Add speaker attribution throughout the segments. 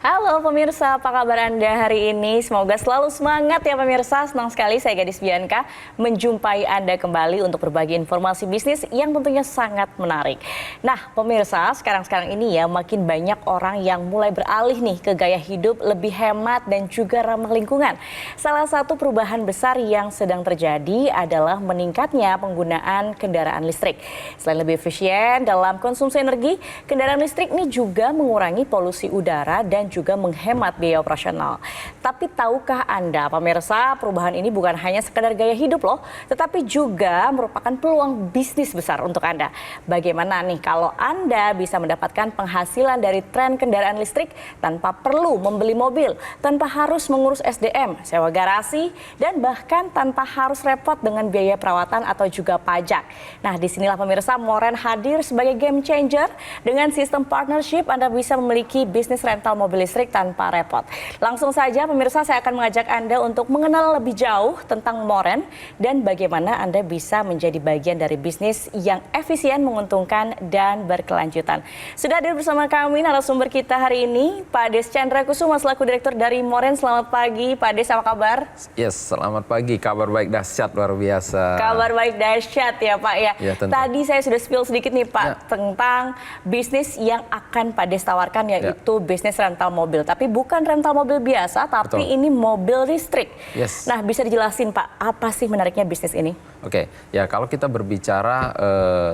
Speaker 1: Halo pemirsa, apa kabar Anda hari ini? Semoga selalu semangat ya pemirsa. Senang sekali saya Gadis Bianca menjumpai Anda kembali untuk berbagi informasi bisnis yang tentunya sangat menarik. Nah pemirsa, sekarang ini ya makin banyak orang yang mulai beralih nih ke gaya hidup lebih hemat dan juga ramah lingkungan. Salah satu perubahan besar yang sedang terjadi adalah meningkatnya penggunaan kendaraan listrik. Selain lebih efisien dalam konsumsi energi, kendaraan listrik ini juga mengurangi polusi udara dan juga menghemat biaya operasional. Tapi tahukah Anda, pemirsa, perubahan ini bukan hanya sekedar gaya hidup loh, tetapi juga merupakan peluang bisnis besar untuk Anda. Bagaimana nih kalau Anda bisa mendapatkan penghasilan dari tren kendaraan listrik tanpa perlu membeli mobil, tanpa harus mengurus SDM, sewa garasi, dan bahkan tanpa harus repot dengan biaya perawatan atau juga pajak. Nah, disinilah pemirsa Moren hadir sebagai game changer. Dengan sistem partnership, Anda bisa memiliki bisnis rental mobil listrik tanpa repot. Langsung saja pemirsa, saya akan mengajak Anda untuk mengenal lebih jauh tentang Moren dan bagaimana Anda bisa menjadi bagian dari bisnis yang efisien, menguntungkan, dan berkelanjutan. Sudah hadir bersama kami narasumber kita hari ini, Pak Des Chandra Kusuma selaku Direktur dari Moren. Selamat pagi, Pak Des, apa kabar?
Speaker 2: Yes, selamat pagi. Kabar baik dahsyat luar biasa.
Speaker 1: Kabar baik dahsyat ya Pak ya.
Speaker 2: Ya,
Speaker 1: tadi saya sudah spill sedikit nih Pak tentang bisnis yang akan Pak Des tawarkan, yaitu bisnis rental mobil. Tapi bukan rental mobil biasa, tapi ini mobil listrik.
Speaker 2: Yes.
Speaker 1: Nah, bisa dijelasin Pak, apa sih menariknya bisnis ini?
Speaker 2: Oke, ya kalau kita berbicara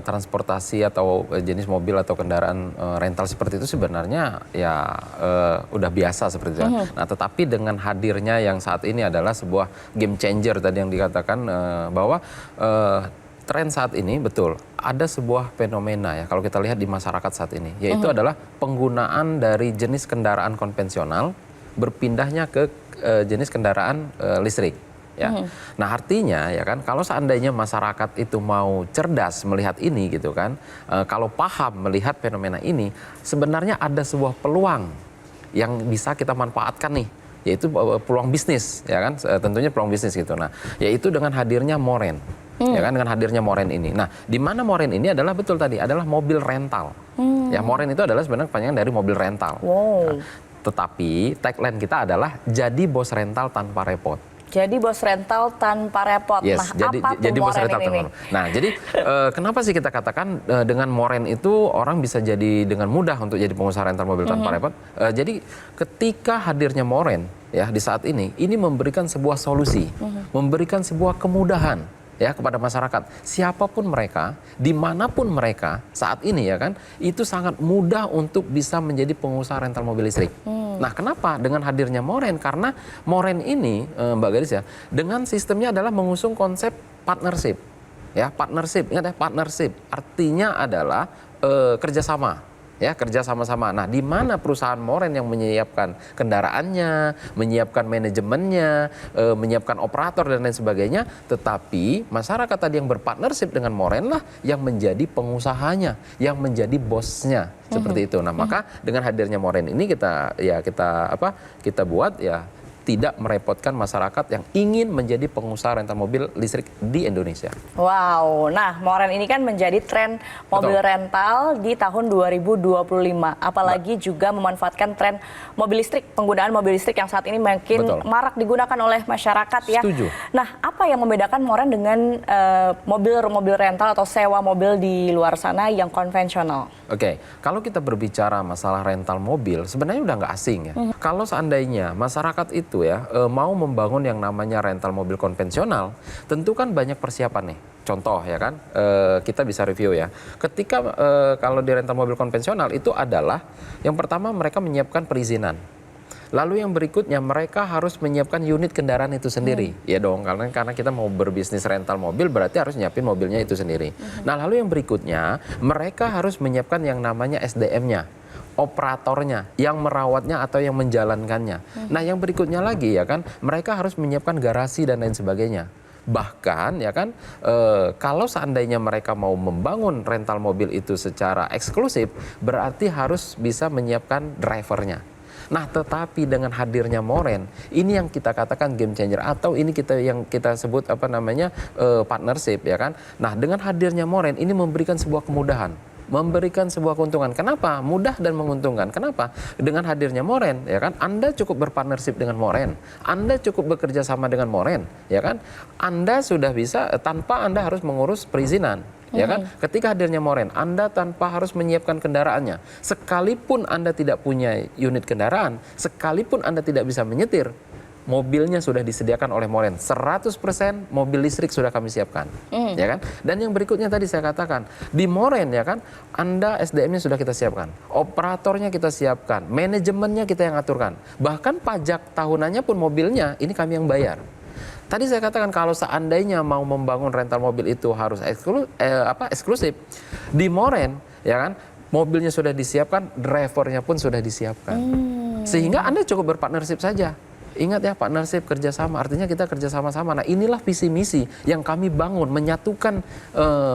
Speaker 2: transportasi atau jenis mobil atau kendaraan rental seperti itu sebenarnya ya udah biasa seperti itu. Nah, tetapi dengan hadirnya yang saat ini adalah sebuah game changer tadi yang dikatakan bahwa tren saat ini betul ada sebuah fenomena ya kalau kita lihat di masyarakat saat ini, yaitu adalah penggunaan dari jenis kendaraan konvensional berpindahnya ke jenis kendaraan listrik. Ya. Nah artinya ya kan kalau seandainya masyarakat itu mau cerdas melihat ini gitu kan, kalau paham melihat fenomena ini, sebenarnya ada sebuah peluang yang bisa kita manfaatkan nih, yaitu peluang bisnis ya kan, tentunya peluang bisnis gitu. Nah yaitu dengan hadirnya Moren. Ya kan, dengan hadirnya Moren ini. Nah, di mana Moren ini adalah betul tadi adalah mobil rental. Ya, Moren itu adalah sebenarnya kepanjangan dari mobil rental. Nah, tetapi tagline kita adalah jadi bos rental tanpa repot.
Speaker 1: Jadi bos rental tanpa repot.
Speaker 2: Yes,
Speaker 1: nah, apa
Speaker 2: jadi
Speaker 1: tuh
Speaker 2: bos
Speaker 1: Moren
Speaker 2: rental
Speaker 1: ini?
Speaker 2: tanpa repot. Nah, jadi kenapa sih kita katakan dengan Moren itu orang bisa jadi dengan mudah untuk jadi pengusaha rental mobil tanpa repot? Jadi ketika hadirnya Moren ya di saat ini memberikan sebuah solusi, memberikan sebuah kemudahan ya kepada masyarakat, siapapun mereka, dimanapun mereka saat ini ya kan, itu sangat mudah untuk bisa menjadi pengusaha rental mobil listrik. Nah, kenapa dengan hadirnya Moren? Karena Moren ini, Mbak Gadis ya, dengan sistemnya adalah mengusung konsep partnership, ya partnership, ingat ya partnership, artinya adalah kerjasama. Ya, kerja sama-sama. Nah, di mana perusahaan Moren yang menyiapkan kendaraannya, menyiapkan manajemennya, menyiapkan operator dan lain sebagainya, tetapi masyarakat tadi yang berpartnership dengan Moren lah yang menjadi pengusahanya, yang menjadi bosnya, seperti itu. Nah, maka dengan hadirnya Moren ini kita buat ya tidak merepotkan masyarakat yang ingin menjadi pengusaha rental mobil listrik di Indonesia.
Speaker 1: Wow, nah Moren ini kan menjadi tren mobil rental di tahun 2025. Apalagi juga memanfaatkan tren mobil listrik, penggunaan mobil listrik yang saat ini makin marak digunakan oleh masyarakat ya.
Speaker 2: Setuju.
Speaker 1: Nah, apa yang membedakan Moren dengan mobil rental atau sewa mobil di luar sana yang konvensional?
Speaker 2: Oke, kalau kita berbicara masalah rental mobil, sebenarnya udah nggak asing ya. Kalau seandainya masyarakat itu ya mau membangun yang namanya rental mobil konvensional, tentu kan banyak persiapan nih. Contoh ya kan, kita bisa review ya. Ketika kalau di rental mobil konvensional itu adalah yang pertama mereka menyiapkan perizinan. Lalu yang berikutnya mereka harus menyiapkan unit kendaraan itu sendiri. Ya dong, karena kita mau berbisnis rental mobil berarti harus nyiapin mobilnya itu sendiri. Nah, lalu yang berikutnya mereka harus menyiapkan yang namanya SDM-nya, operatornya, yang merawatnya atau yang menjalankannya. Nah, yang berikutnya lagi ya kan, mereka harus menyiapkan garasi dan lain sebagainya. Bahkan ya kan, kalau seandainya mereka mau membangun rental mobil itu secara eksklusif, berarti harus bisa menyiapkan drivernya. Nah, tetapi dengan hadirnya Moren, ini yang kita katakan game changer atau ini yang kita sebut partnership ya kan. Nah, dengan hadirnya Moren ini memberikan sebuah kemudahan memberikan sebuah keuntungan. Kenapa? Mudah dan menguntungkan. Kenapa? Dengan hadirnya Moren, ya kan? Anda cukup berpartnership dengan Moren, Anda cukup bekerja sama dengan Moren, ya kan? Anda sudah bisa tanpa Anda harus mengurus perizinan. Ya kan? Ketika hadirnya Moren, Anda tanpa harus menyiapkan kendaraannya. Sekalipun Anda tidak punya unit kendaraan, sekalipun Anda tidak bisa menyetir, mobilnya sudah disediakan oleh Moren. 100% mobil listrik sudah kami siapkan. Ya kan? Dan yang berikutnya tadi saya katakan, di Moren ya kan, Anda SDM-nya sudah kita siapkan. Operatornya kita siapkan, manajemennya kita yang aturkan. Bahkan pajak tahunannya pun mobilnya ini kami yang bayar. Tadi saya katakan kalau seandainya mau membangun rental mobil itu harus eksklusif. Di Moren, ya kan, mobilnya sudah disiapkan, drivernya pun sudah disiapkan. Sehingga Anda cukup berpartnership saja. Ingat ya, partnership kerjasama, artinya kita kerjasama-sama. Nah inilah visi misi yang kami bangun, menyatukan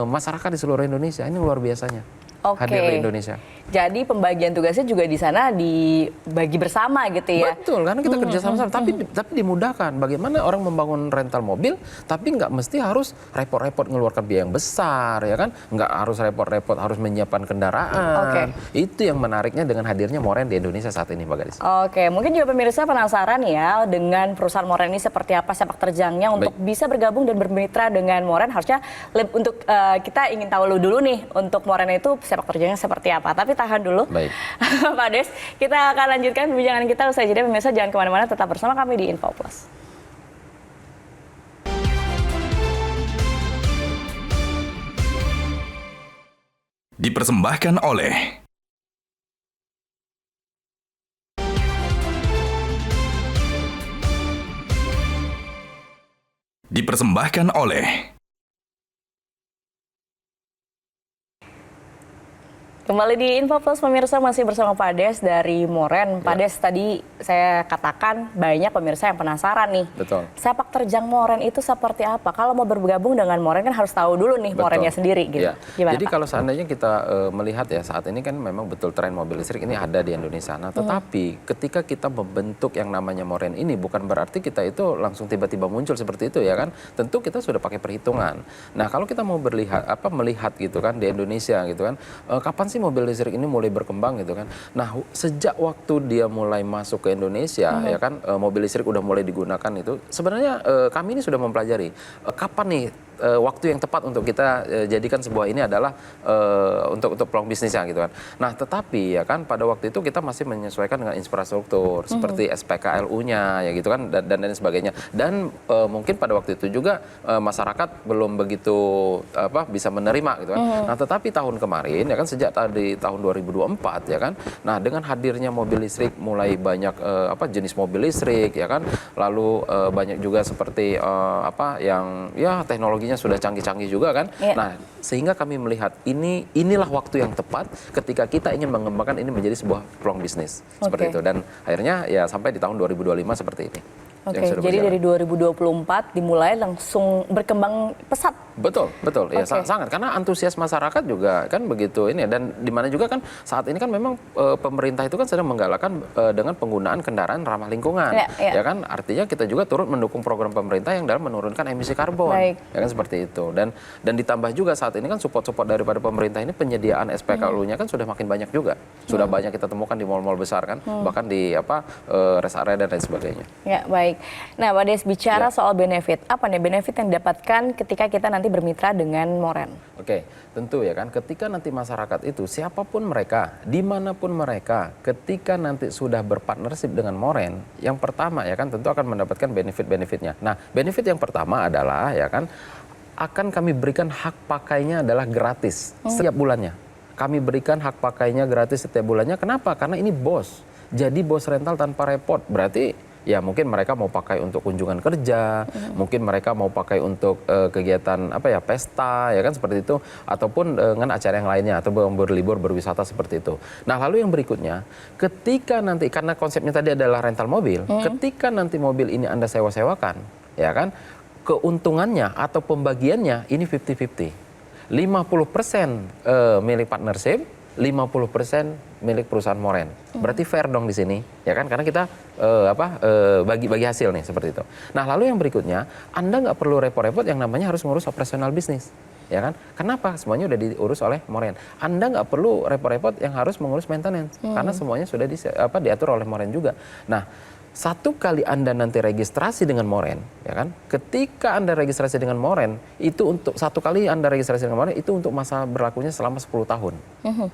Speaker 2: masyarakat di seluruh Indonesia. Ini luar biasanya. Hadir di Indonesia.
Speaker 1: Jadi pembagian tugasnya juga di sana dibagi bersama gitu ya?
Speaker 2: Betul, karena kita kerja sama-sama. Tapi dimudahkan. Bagaimana orang membangun rental mobil, tapi nggak mesti harus repot-repot mengeluarkan biaya yang besar, ya kan? Nggak harus repot-repot harus menyiapkan kendaraan. Itu yang menariknya dengan hadirnya Moren di Indonesia saat ini, Mbak Gadis.
Speaker 1: Oke, mungkin juga pemirsa penasaran ya dengan perusahaan Moren ini seperti apa sepak terjangnya untuk bisa bergabung dan bermitra dengan Moren. Harusnya untuk kita ingin tahu dulu nih untuk Moren itu sepak terjangnya seperti apa. Tapi tahan dulu.
Speaker 2: Baik.
Speaker 1: Pak Des, kita akan lanjutkan perbincangan kita usai jeda. Pemirsa jangan kemana-mana, tetap bersama kami di Info Plus.
Speaker 3: Dipersembahkan oleh
Speaker 1: Kembali di Info Plus, pemirsa masih bersama Pak Des dari Moren. Pak Des, tadi saya katakan banyak pemirsa yang penasaran nih.
Speaker 2: Betul.
Speaker 1: Sepak terjang Moren itu seperti apa? Kalau mau bergabung dengan Moren kan harus tahu dulu nih Morennya sendiri gitu.
Speaker 2: Ya.
Speaker 1: Gimana,
Speaker 2: Jadi
Speaker 1: Pak?
Speaker 2: kalau seandainya kita melihat ya saat ini kan memang betul tren mobil listrik ini ada di Indonesia. Nah tetapi ketika kita membentuk yang namanya Moren ini bukan berarti kita itu langsung tiba-tiba muncul seperti itu ya kan. Tentu kita sudah pakai perhitungan. Nah kalau kita mau melihat gitu kan di Indonesia gitu kan, kapan sih mobil listrik ini mulai berkembang gitu kan. Nah, sejak waktu dia mulai masuk ke Indonesia ya kan, mobil listrik udah mulai digunakan itu. Sebenarnya kami ini sudah mempelajari kapan nih waktu yang tepat untuk kita jadikan sebuah ini adalah untuk peluang bisnisnya gitu kan. Nah, tetapi ya kan pada waktu itu kita masih menyesuaikan dengan infrastruktur seperti SPKLU-nya ya gitu kan dan sebagainya. Dan mungkin pada waktu itu juga masyarakat belum begitu bisa menerima gitu kan. Nah, tetapi tahun kemarin ya kan sejak di tahun 2024 ya kan. Nah, dengan hadirnya mobil listrik mulai banyak jenis mobil listrik ya kan. Lalu banyak juga seperti yang ya teknologinya sudah canggih-canggih juga kan. Nah, sehingga kami melihat inilah waktu yang tepat ketika kita ingin mengembangkan ini menjadi sebuah peluang bisnis seperti itu. Dan akhirnya ya sampai di tahun 2025 seperti ini.
Speaker 1: Oke, jadi dari 2024 dimulai langsung berkembang pesat.
Speaker 2: Betul. Ya sangat karena antusias masyarakat juga kan begitu ini dan di mana juga kan saat ini kan memang pemerintah itu kan sedang menggalakkan dengan penggunaan kendaraan ramah lingkungan. Ya kan artinya kita juga turut mendukung program pemerintah yang dalam menurunkan emisi karbon. Ya kan seperti itu. Dan ditambah juga saat ini kan support daripada pemerintah ini penyediaan SPKLU-nya kan sudah makin banyak juga. Sudah banyak kita temukan di mal-mal besar kan, bahkan di rest area dan lain sebagainya.
Speaker 1: Ya, baik. Nah, Pak Des bicara soal benefit. Apa nih benefit yang didapatkan ketika kita nanti bermitra dengan Moren?
Speaker 2: Oke, tentu ya kan ketika nanti masyarakat itu siapapun mereka, dimanapun mereka, ketika nanti sudah berpartnership dengan Moren, yang pertama ya kan tentu akan mendapatkan benefit-benefitnya. Nah, benefit yang pertama adalah ya kan akan kami berikan hak pakainya adalah gratis setiap bulannya. Kami berikan hak pakainya gratis setiap bulannya. Kenapa? Karena ini bos. Jadi bos rental tanpa repot. Berarti ya mungkin mereka mau pakai untuk kunjungan kerja, mungkin mereka mau pakai untuk kegiatan pesta ya kan seperti itu ataupun dengan acara yang lainnya atau berlibur berwisata seperti itu. Nah, lalu yang berikutnya, ketika nanti karena konsepnya tadi adalah rental mobil, ketika nanti mobil ini Anda sewa-sewakan, ya kan, keuntungannya atau pembagiannya ini 50-50. 50% milik partnership, 50% milik perusahaan Moren. Berarti fair dong di sini, ya kan? Karena kita bagi hasil nih seperti itu. Nah, lalu yang berikutnya, Anda nggak perlu repot-repot yang namanya harus ngurus operasional bisnis, ya kan? Kenapa? Semuanya udah diurus oleh Moren. Anda nggak perlu repot-repot yang harus mengurus maintenance, karena semuanya sudah diatur oleh Moren juga. Nah, satu kali Anda nanti registrasi dengan Moren, ya kan? Ketika Anda registrasi dengan Moren, itu untuk satu kali Anda registrasi dengan Moren itu untuk masa berlakunya selama 10 tahun.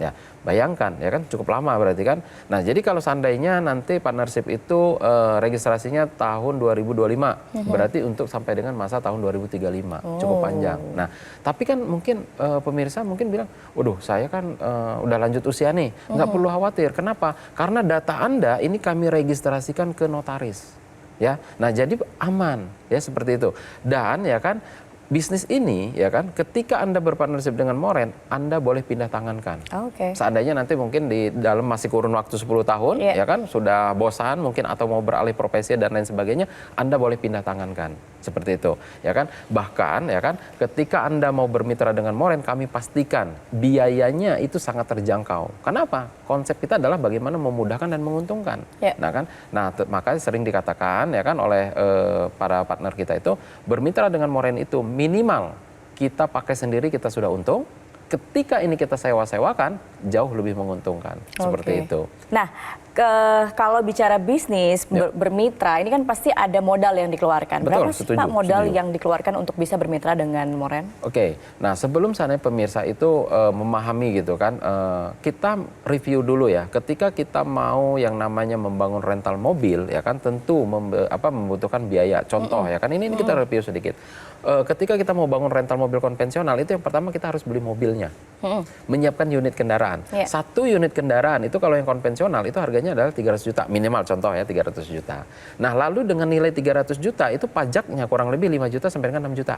Speaker 2: Ya, bayangkan, ya kan cukup lama berarti kan. Nah, jadi kalau seandainya nanti partnership itu registrasinya tahun 2025, berarti untuk sampai dengan masa tahun 2035, cukup panjang. Nah, tapi kan mungkin pemirsa mungkin bilang, waduh, saya kan udah lanjut usia nih, nggak perlu khawatir. Kenapa? Karena data Anda ini kami registrasikan ke notaris, ya. Nah, jadi aman, ya seperti itu. Dan ya kan bisnis ini, ya kan, ketika Anda berpartnership dengan Moren, Anda boleh pindah tangankan. Seandainya nanti mungkin di dalam masih kurun waktu 10 tahun, ya kan, sudah bosan mungkin atau mau beralih profesi dan lain sebagainya, Anda boleh pindah tangankan. Seperti itu, ya kan. Bahkan, ya kan, ketika Anda mau bermitra dengan Moren, kami pastikan biayanya itu sangat terjangkau. Kenapa? Konsep kita adalah bagaimana memudahkan dan menguntungkan. Nah kan, makanya sering dikatakan, ya kan, oleh para partner kita itu, bermitra dengan Moren itu minimal kita pakai sendiri kita sudah untung. Ketika ini kita sewa-sewakan, jauh lebih menguntungkan. Seperti itu. Nah,
Speaker 1: kalau bicara bisnis, bermitra, ini kan pasti ada modal yang dikeluarkan.
Speaker 2: Betul,
Speaker 1: berapa sih Pak modal yang dikeluarkan untuk bisa bermitra dengan Moren?
Speaker 2: Oke, nah sebelum sana pemirsa itu memahami gitu kan, kita review dulu ya. Ketika kita mau yang namanya membangun rental mobil, ya kan tentu membutuhkan biaya. Contoh ya kan, ini kita review sedikit. Ketika kita mau bangun rental mobil konvensional, itu yang pertama kita harus beli mobilnya. Menyiapkan unit kendaraan. Satu unit kendaraan itu kalau yang konvensional itu harganya adalah 300 juta minimal, contoh ya 300 juta. Nah, lalu dengan nilai 300 juta itu pajaknya kurang lebih 5 juta sampai dengan 6 juta.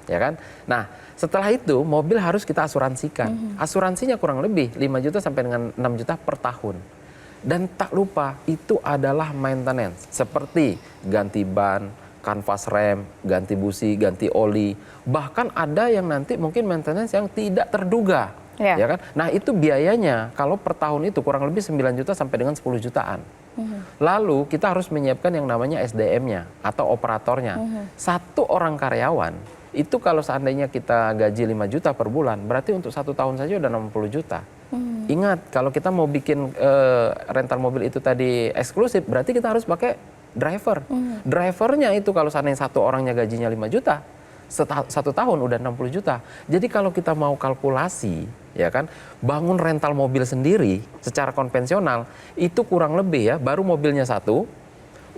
Speaker 2: Ya kan? Nah, setelah itu mobil harus kita asuransikan. Asuransinya kurang lebih 5 juta sampai dengan 6 juta per tahun. Dan tak lupa itu adalah maintenance seperti ganti ban, kanvas rem, ganti busi, ganti oli. Bahkan ada yang nanti mungkin maintenance yang tidak terduga. Ya kan? Nah, itu biayanya kalau per tahun itu kurang lebih 9 juta sampai dengan 10 jutaan. Lalu kita harus menyiapkan yang namanya SDM-nya atau operatornya. Satu orang karyawan itu kalau seandainya kita gaji 5 juta per bulan, berarti untuk 1 tahun saja udah 60 juta. Ingat, kalau kita mau bikin rental mobil itu tadi eksklusif, berarti kita harus pakai driver. Drivernya itu kalau seandainya satu orangnya gajinya 5 juta, 1 tahun udah 60 juta. Jadi kalau kita mau kalkulasi, ya kan, bangun rental mobil sendiri secara konvensional, itu kurang lebih ya, baru mobilnya 1,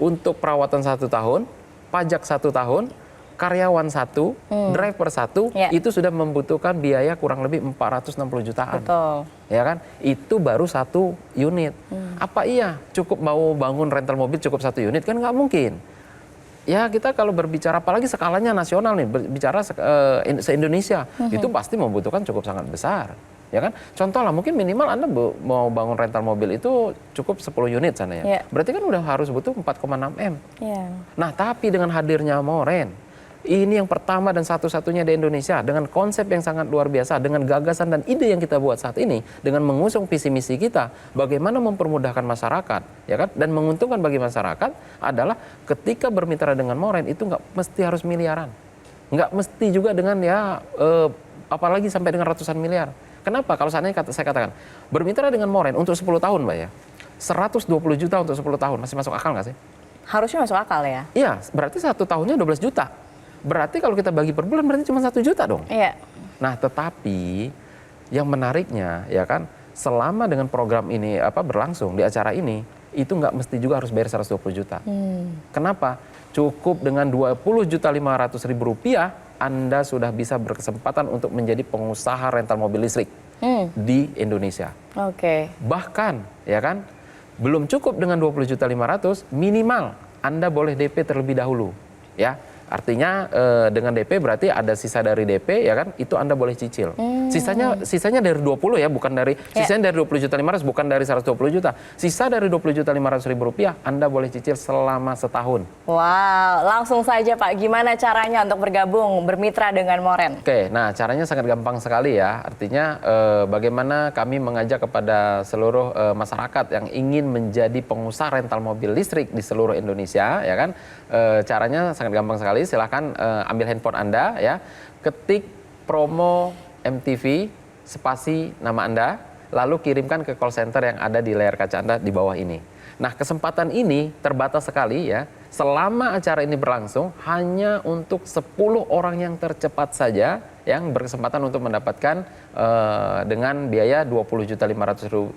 Speaker 2: untuk perawatan 1 tahun, pajak 1 tahun, karyawan 1, driver 1, itu sudah membutuhkan biaya kurang lebih 460 jutaan.
Speaker 1: Betul.
Speaker 2: Ya kan? Itu baru 1 unit. Apa iya cukup mau bangun rental mobil cukup 1 unit? Kan nggak mungkin. Ya, kita kalau berbicara apalagi skalanya nasional nih, berbicara se-Indonesia, itu pasti membutuhkan cukup sangat besar. Ya kan? Contoh lah, mungkin minimal Anda mau bangun rental mobil itu cukup 10 unit sana ya. Berarti kan udah harus butuh 4,6 M. Nah, tapi dengan hadirnya Moren, ini yang pertama dan satu-satunya di Indonesia dengan konsep yang sangat luar biasa, dengan gagasan dan ide yang kita buat saat ini, dengan mengusung visi misi kita, bagaimana mempermudahkan masyarakat, ya kan, dan menguntungkan bagi masyarakat adalah ketika bermitra dengan Moren itu nggak mesti harus miliaran, nggak mesti juga dengan apalagi sampai dengan ratusan miliar. Kenapa? Kalau seandainya saya katakan bermitra dengan Moren untuk 10 tahun, Mbak ya, 120 juta untuk 10 tahun masih masuk akal nggak sih?
Speaker 1: Harusnya masuk akal ya.
Speaker 2: Iya, berarti 1 tahunnya 12 juta. Berarti kalau kita bagi per bulan berarti cuma 1 juta dong. Nah, tetapi yang menariknya ya kan, selama dengan program ini berlangsung di acara ini, itu nggak mesti juga harus bayar 120 juta. Kenapa? Cukup dengan 20.500.000 rupiah, Anda sudah bisa berkesempatan untuk menjadi pengusaha rental mobil listrik di Indonesia. Bahkan ya kan, belum cukup dengan 20.500.000, minimal Anda boleh DP terlebih dahulu. Ya. Artinya dengan DP berarti ada sisa dari DP ya kan, itu Anda boleh cicil. Sisanya dari 20 ya, bukan dari sisanya dari 20.500.000 bukan dari 120 juta. Sisa dari 20.500.000 rupiah Anda boleh cicil selama setahun.
Speaker 1: Wow, langsung saja Pak, gimana caranya untuk bergabung, bermitra dengan Moren?
Speaker 2: Oke, nah caranya sangat gampang sekali ya. Artinya bagaimana kami mengajak kepada seluruh masyarakat yang ingin menjadi pengusaha rental mobil listrik di seluruh Indonesia, ya kan? Caranya sangat gampang sekali. Silahkan ambil handphone Anda, ya, ketik promo MTV spasi nama Anda, lalu kirimkan ke call center yang ada di layar kaca Anda di bawah ini. Nah, kesempatan ini terbatas sekali ya. Selama acara ini berlangsung, hanya untuk 10 orang yang tercepat saja yang berkesempatan untuk mendapatkan dengan biaya Rp20.500.000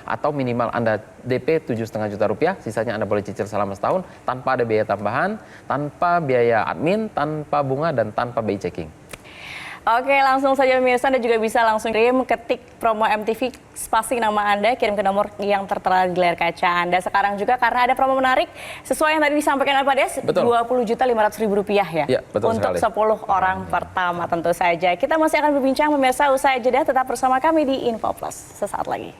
Speaker 2: atau minimal Anda DP Rp7,5 juta, sisanya Anda boleh cicil selama setahun tanpa ada biaya tambahan, tanpa biaya admin, tanpa bunga, dan tanpa BI checking.
Speaker 1: Oke, langsung saja pemirsa, Anda juga bisa langsung kirim, ketik promo MTV, spasi nama Anda, kirim ke nomor yang tertera di layar kaca Anda. Sekarang juga karena ada promo menarik, sesuai yang tadi disampaikan oleh Pak Des, Rp20.500.000 ya?
Speaker 2: Ya, betul
Speaker 1: untuk
Speaker 2: sekali.
Speaker 1: 10 orang pertama tentu saja. Kita masih akan berbincang pemirsa, usai jeda, tetap bersama kami di Info Plus sesaat lagi.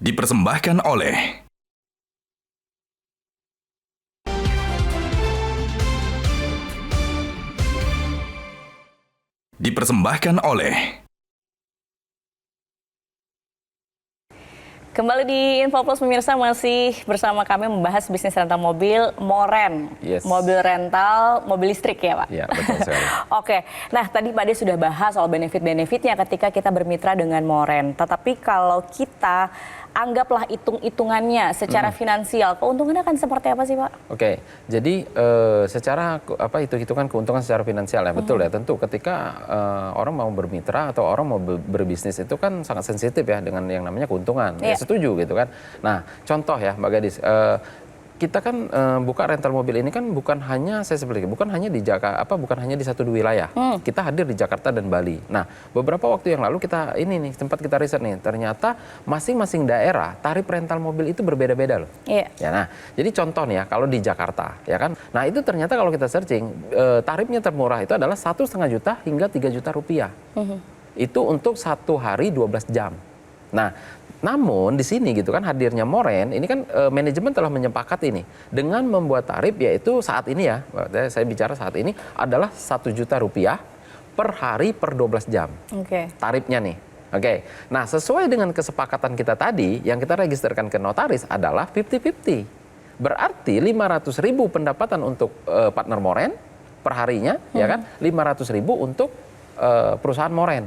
Speaker 3: Dipersembahkan oleh
Speaker 1: Kembali di Info Plus pemirsa, masih bersama kami membahas bisnis rental mobil Moren.
Speaker 2: Yes.
Speaker 1: Mobil rental, mobil listrik ya Pak?
Speaker 2: Iya, betul sekali.
Speaker 1: Oke, nah tadi Pak Des sudah bahas soal benefit-benefitnya ketika kita bermitra dengan Moren. Tetapi kalau kita anggaplah hitung-hitungannya secara finansial, keuntungannya akan seperti apa sih Pak?
Speaker 2: Oke, jadi secara hitung-hitungan keuntungan secara finansial ya, betul ya. Tentu ketika orang mau bermitra atau orang mau berbisnis itu kan sangat sensitif ya dengan yang namanya keuntungan. Ya, setuju gitu kan. Nah, contoh ya Mbak Gadis, kita kan buka rental mobil ini kan bukan hanya bukan hanya di Jakarta, bukan hanya di satu wilayah. Kita hadir di Jakarta dan Bali. Nah, beberapa waktu yang lalu kita sempat kita riset nih, ternyata masing-masing daerah tarif rental mobil itu berbeda-beda loh.
Speaker 1: Iya.
Speaker 2: Ya, nah, jadi contoh nih ya, kalau di Jakarta ya kan. Nah, itu ternyata kalau kita searching tarifnya termurah itu adalah Rp1,5 juta hingga Rp3 juta. Itu untuk 1 hari 12 jam. Nah, namun di sini gitu kan hadirnya Moren, ini kan manajemen telah menyepakati ini dengan membuat tarif yaitu saat ini ya, saya bicara saat ini adalah Rp1 juta per hari per 12 jam.
Speaker 1: Oke.
Speaker 2: Tarifnya nih. Oke. Nah, sesuai dengan kesepakatan kita tadi yang kita registerkan ke notaris adalah 50-50. Berarti 500.000 pendapatan untuk partner Moren per harinya, ya kan? 500.000 untuk perusahaan Moren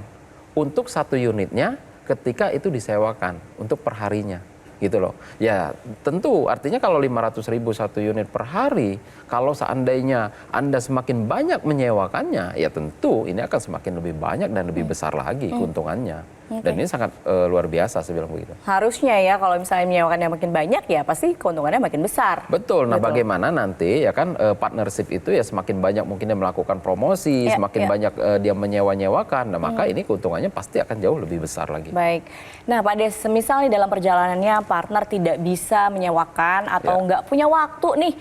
Speaker 2: untuk satu unitnya ketika itu disewakan untuk perharinya gitu loh. Ya tentu artinya kalau 500.000 satu unit per hari, kalau seandainya Anda semakin banyak menyewakannya, ya tentu ini akan semakin lebih banyak dan lebih besar lagi keuntungannya. Dan ini sangat luar biasa saya bilang begitu.
Speaker 1: Harusnya ya kalau misalnya menyewakannya makin banyak ya pasti keuntungannya makin besar.
Speaker 2: Betul. Nah, bagaimana nanti ya kan partnership itu ya semakin banyak mungkin dia melakukan promosi, semakin banyak dia menyewa-nyewakan. Nah, maka ini keuntungannya pasti akan jauh lebih besar lagi.
Speaker 1: Baik. Nah, Pak Des, semisal di dalam perjalanannya partner tidak bisa menyewakan atau nggak punya waktu nih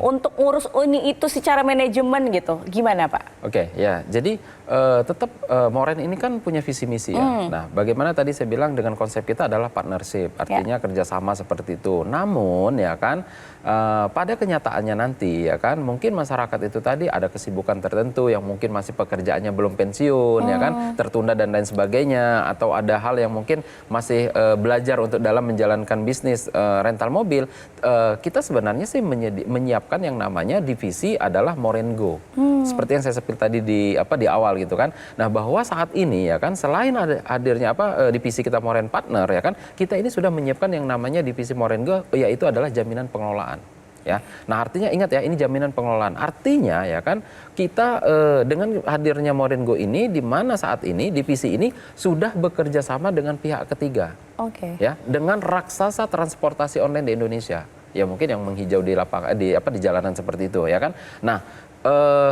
Speaker 1: untuk ngurus ini itu secara manajemen gitu. Gimana, Pak?
Speaker 2: Oke, ya. Jadi tetap Moren ini kan punya visi misi ya. Nah, bagaimana tadi saya bilang dengan konsep kita adalah partnership, artinya kerjasama seperti itu. Namun ya kan pada kenyataannya nanti ya kan mungkin masyarakat itu tadi ada kesibukan tertentu yang mungkin masih pekerjaannya belum pensiun ya kan, tertunda dan lain sebagainya, atau ada hal yang mungkin masih belajar untuk dalam menjalankan bisnis rental mobil. Kita sebenarnya sih menyiapkan yang namanya divisi adalah Moren Go. Seperti yang saya sebut tadi di awal gitu kan. Nah, bahwa saat ini ya kan selain hadirnya divisi kita Moren Partner ya kan, kita ini sudah menyiapkan yang namanya divisi Moren Go, yaitu adalah jaminan pengelolaan. Ya, nah artinya ingat ya, ini jaminan pengelolaan. Artinya ya kan kita dengan hadirnya Moren Go ini, di mana saat ini divisi ini sudah bekerja sama dengan pihak ketiga.
Speaker 1: Oke.
Speaker 2: Ya, dengan raksasa transportasi online di Indonesia. Ya mungkin yang menghijau di lapangan di jalanan seperti itu ya kan. Nah,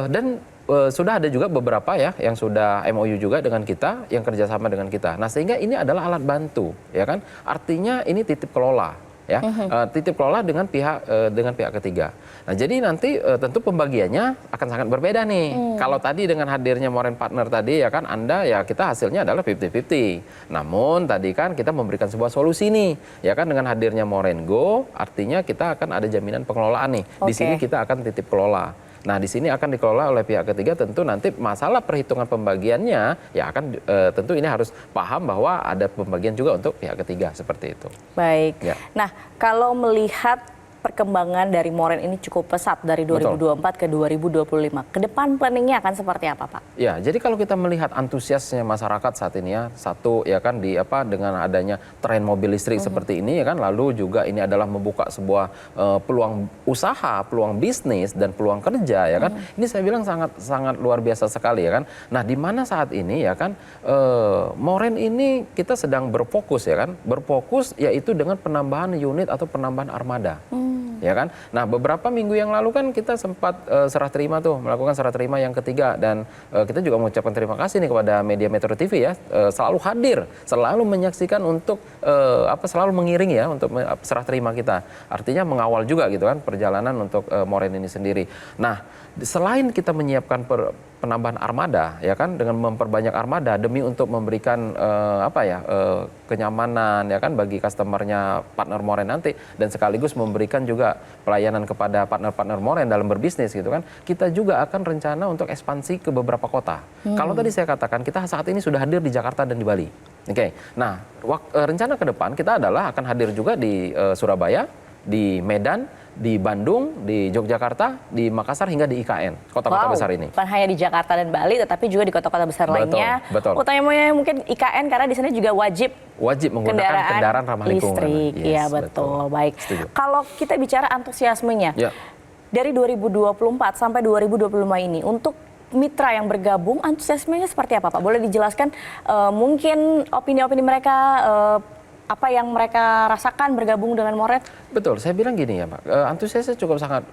Speaker 2: Dan sudah ada juga beberapa ya yang sudah MOU juga dengan kita, yang kerjasama dengan kita. Nah sehingga ini adalah alat bantu, ya kan? Artinya ini titip kelola, ya, titip kelola dengan pihak ketiga. Nah jadi nanti tentu pembagiannya akan sangat berbeda nih. Kalau tadi dengan hadirnya Moren Partner tadi ya kan, Anda ya kita hasilnya adalah 50-50. Namun tadi kan kita memberikan sebuah solusi nih, ya kan, dengan hadirnya Moren Go, artinya kita akan ada jaminan pengelolaan nih. Di sini kita akan titip kelola. Nah, di sini akan dikelola oleh pihak ketiga, tentu nanti masalah perhitungan pembagiannya ya akan tentu ini harus paham bahwa ada pembagian juga untuk pihak ketiga seperti itu.
Speaker 1: Baik.
Speaker 2: Ya.
Speaker 1: Nah, kalau melihat perkembangan dari Moren ini cukup pesat dari 2024 ke 2025. Ke depan planningnya akan seperti apa, Pak?
Speaker 2: Ya, jadi kalau kita melihat antusiasnya masyarakat saat ini ya, satu ya kan dengan adanya tren mobil listrik seperti ini ya kan, lalu juga ini adalah membuka sebuah peluang usaha, peluang bisnis dan peluang kerja ya kan. Ini saya bilang sangat sangat luar biasa sekali ya kan. Nah, di mana saat ini ya kan Moren ini kita sedang berfokus ya kan, berfokus yaitu dengan penambahan unit atau penambahan armada. Ya kan. Nah, beberapa minggu yang lalu kan kita sempat melakukan serah terima yang ketiga, dan kita juga mengucapkan terima kasih nih kepada media Metro TV ya, selalu hadir, selalu menyaksikan untuk selalu mengiring ya untuk serah terima kita. Artinya mengawal juga gitu kan perjalanan untuk Moren ini sendiri. Nah, selain kita menyiapkan penambahan armada ya kan, dengan memperbanyak armada demi untuk memberikan kenyamanan ya kan bagi customernya partner Moren nanti, dan sekaligus memberikan juga pelayanan kepada partner-partner Moren dalam berbisnis gitu kan. Kita juga akan rencana untuk ekspansi ke beberapa kota. Kalau tadi saya katakan kita saat ini sudah hadir di Jakarta dan di Bali. Oke. Nah, rencana ke depan kita adalah akan hadir juga di Surabaya, di Medan, di Bandung, di Yogyakarta, di Makassar, hingga di IKN, kota-kota besar ini.
Speaker 1: Bukan hanya di Jakarta dan Bali, tetapi juga di kota-kota besar lainnya.
Speaker 2: Betul.
Speaker 1: Utamanya mungkin IKN karena di sana juga wajib
Speaker 2: menggunakan kendaraan ramah lingkungan.
Speaker 1: Listrik. Iya, betul. Baik.
Speaker 2: Setuju.
Speaker 1: Kalau kita bicara antusiasmenya, dari 2024 sampai 2025 ini, untuk mitra yang bergabung, antusiasmenya seperti apa, Pak? Boleh dijelaskan mungkin opini-opini mereka, apa yang mereka rasakan bergabung dengan Moren?
Speaker 2: Betul, saya bilang gini ya Pak, antusiasnya cukup sangat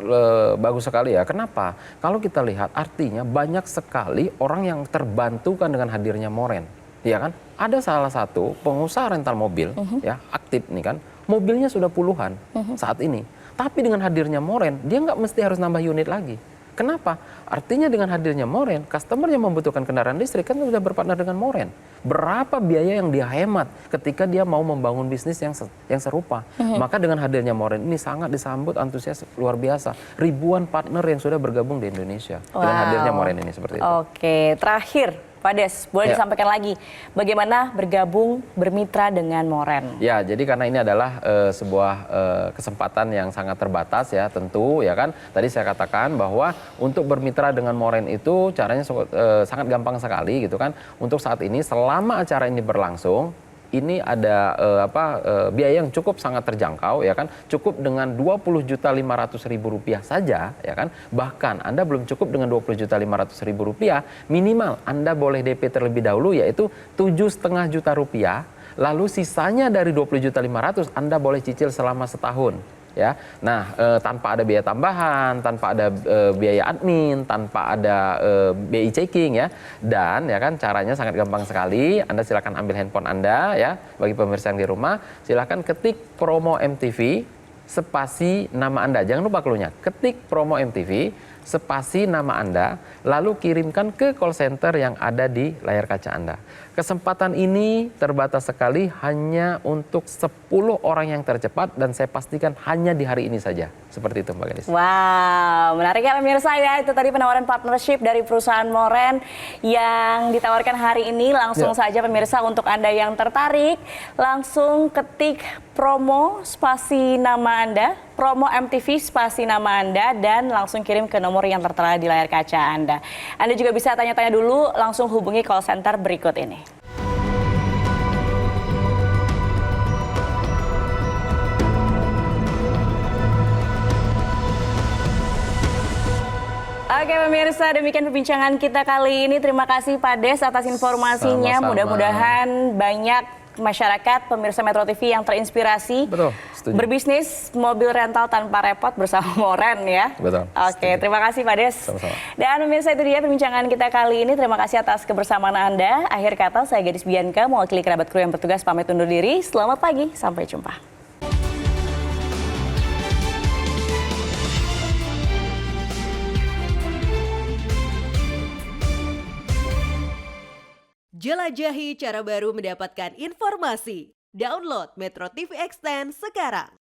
Speaker 2: bagus sekali ya. Kenapa? Kalau kita lihat artinya banyak sekali orang yang terbantukan dengan hadirnya Moren. Ya kan? Ada salah satu pengusaha rental mobil ya, aktif nih kan, mobilnya sudah puluhan saat ini. Tapi dengan hadirnya Moren, dia nggak mesti harus nambah unit lagi. Kenapa? Artinya dengan hadirnya Moren, customer yang membutuhkan kendaraan listrik kan sudah berpartner dengan Moren. Berapa biaya yang dia hemat ketika dia mau membangun bisnis yang serupa. Maka dengan hadirnya Moren ini sangat disambut antusias luar biasa. Ribuan partner yang sudah bergabung di Indonesia dengan hadirnya Moren ini seperti itu.
Speaker 1: Oke, terakhir Pak Des, boleh disampaikan lagi bagaimana bergabung bermitra dengan Moren?
Speaker 2: Ya, jadi karena ini adalah sebuah kesempatan yang sangat terbatas ya, tentu ya kan. Tadi saya katakan bahwa untuk bermitra dengan Moren itu caranya sangat gampang sekali gitu kan. Untuk saat ini selama acara ini berlangsung, ini ada biaya yang cukup sangat terjangkau ya kan, cukup dengan Rp20.500.000 saja ya kan. Bahkan Anda belum cukup dengan Rp20.500.000, minimal Anda boleh DP terlebih dahulu yaitu Rp7,5 juta, lalu sisanya dari Rp20.500.000 Anda boleh cicil selama setahun. Ya, nah tanpa ada biaya tambahan, tanpa ada biaya admin, tanpa ada BI checking ya, dan ya kan caranya sangat gampang sekali. Anda silakan ambil handphone Anda ya, bagi pemirsa yang di rumah, silakan ketik promo MTV spasi nama Anda, jangan lupa cluenya, ketik promo MTV spasi nama Anda, lalu kirimkan ke call center yang ada di layar kaca Anda. Kesempatan ini terbatas sekali, hanya untuk 10 orang yang tercepat, dan saya pastikan hanya di hari ini saja. Seperti itu Mbak Gadis.
Speaker 1: Wow, menarik ya pemirsa ya. Itu tadi penawaran partnership dari perusahaan Moren yang ditawarkan hari ini. Langsung saja pemirsa, untuk Anda yang tertarik, langsung ketik promo spasi nama Anda, promo MTV spasi nama Anda, dan langsung kirim ke nomor yang tertera di layar kaca Anda. Anda juga bisa tanya-tanya dulu, langsung hubungi call center berikut ini. Oke pemirsa, demikian perbincangan kita kali ini. Terima kasih Pak Des atas informasinya.
Speaker 2: Sama-sama.
Speaker 1: Mudah-mudahan banyak masyarakat pemirsa Metro TV yang terinspirasi
Speaker 2: Betul, setuju.
Speaker 1: berbisnis mobil rental tanpa repot bersama Moren ya.
Speaker 2: Betul,
Speaker 1: Oke,
Speaker 2: setuju.
Speaker 1: terima kasih Pak Des.
Speaker 2: Sama-sama.
Speaker 1: Dan pemirsa itu dia perbincangan kita kali ini. Terima kasih atas kebersamaan Anda. Akhir kata saya Gadis Bianca mewakili kerabat kru yang bertugas pamit undur diri. Selamat pagi, sampai jumpa.
Speaker 4: Jelajahi cara baru mendapatkan informasi. Download Metro TV Extend sekarang.